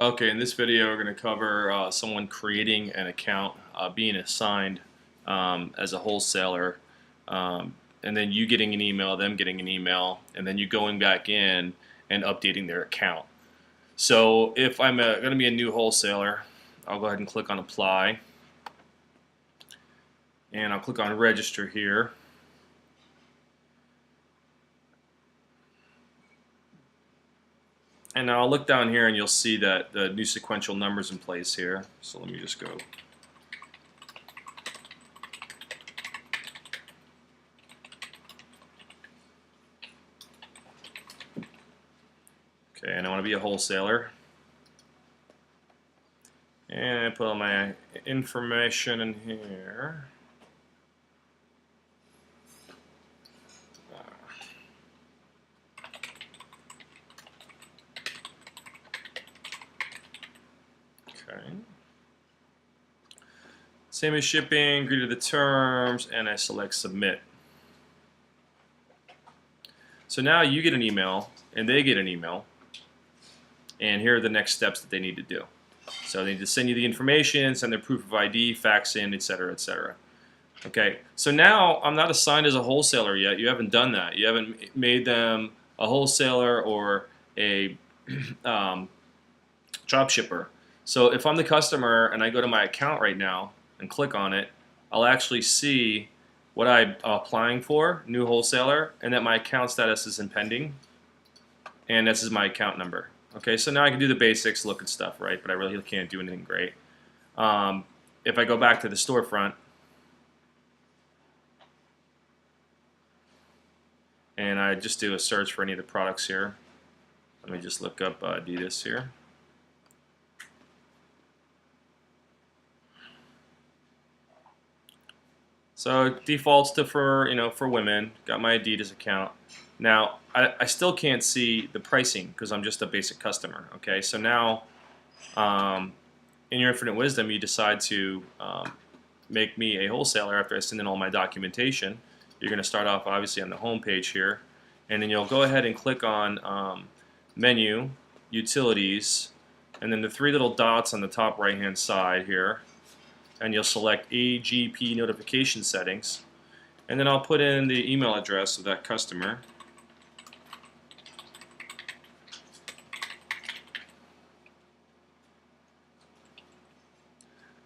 Okay, in this video we're going to cover someone creating an account, being assigned as a wholesaler, and then you getting an email, them getting an email, and then you going back in and updating their account. So if I'm going to be a new wholesaler, I'll go ahead and click on apply, and I'll click on register here. And now I'll look down here and you'll see that the new sequential numbers in place here. So let me just go. Okay, and I want to be a wholesaler. And I put all my information in here. Okay. Same as shipping, agree to the terms, and I select submit. So now you get an email, and they get an email, and here are the next steps that they need to do. So they need to send you the information, send their proof of ID, fax in, etc., etc. Okay, so now I'm not assigned as a wholesaler yet. You haven't done that. You haven't made them a wholesaler or a drop shipper. So if I'm the customer and I go to my account right now and click on it, I'll actually see what I'm applying for, new wholesaler, and that my account status is in pending, and this is my account number. Okay, so now I can do the basics, look at stuff, right? But I really can't do anything great. If I go back to the storefront, and I just do a search for any of the products here. Let me just look up Adidas here. So it defaults to for women. Got my Adidas account. Now I still can't see the pricing because I'm just a basic customer. Okay, so now in your infinite wisdom, you decide to make me a wholesaler after I send in all my documentation. You're going to start off obviously on the home page here, and then you'll go ahead and click on menu, utilities, and then the three little dots on the top right hand side here, and you'll select AGP notification settings, and then I'll put in the email address of that customer.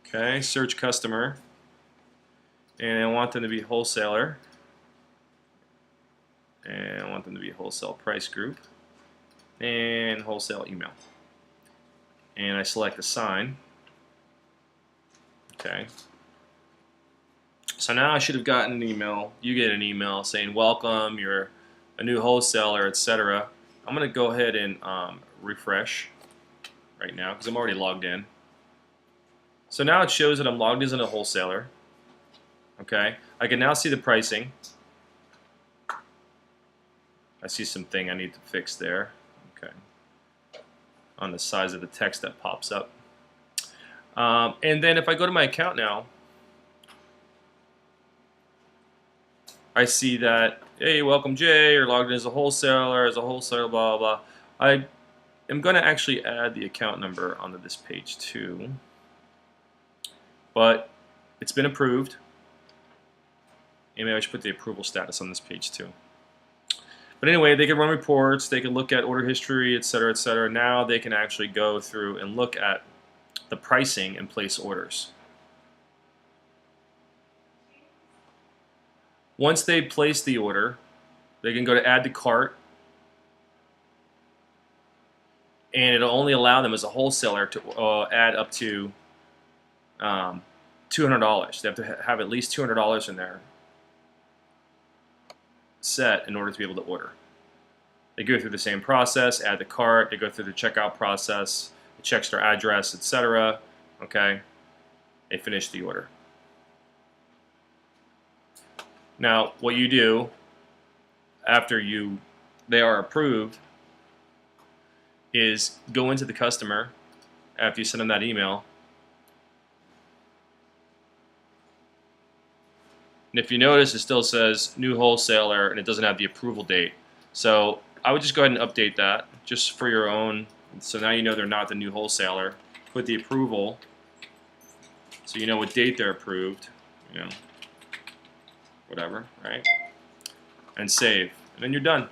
Okay, search customer, and I want them to be wholesaler, and I want them to be wholesale price group, and wholesale email, and I select assign. Okay. So now I should have gotten an email. You get an email saying welcome, you're a new wholesaler, etc. I'm going to go ahead and refresh right now because I'm already logged in. So now it shows that I'm logged as a wholesaler. Okay. I can now see the pricing. I see something I need to fix there. Okay. On the size of the text that pops up. And then if I go to my account now, I see that, hey, welcome Jay, you're logged in as a wholesaler, blah, blah, blah. I am going to actually add the account number onto this page too. But it's been approved. And maybe I should put the approval status on this page too. But anyway, they can run reports, they can look at order history, etc., etc. Now they can actually go through and look at the pricing and place orders. Once they place the order, they can go to add to cart, and it'll only allow them as a wholesaler to add up to $200. They have to have at least $200 in there set in order to be able to order. They go through the same process, add the cart, they go through the checkout process, it checks their address, etc. Okay, they finish the order. Now, what you do after they are approved is go into the customer after you send them that email. And if you notice, it still says new wholesaler and it doesn't have the approval date. So I would just go ahead and update that just for your own So now you know they're not the new wholesaler. Put the approval, so you know what date they're approved, you know, whatever, right? And save, and then you're done.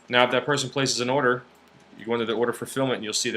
Now, if that person places an order, you go into the order fulfillment, and you'll see their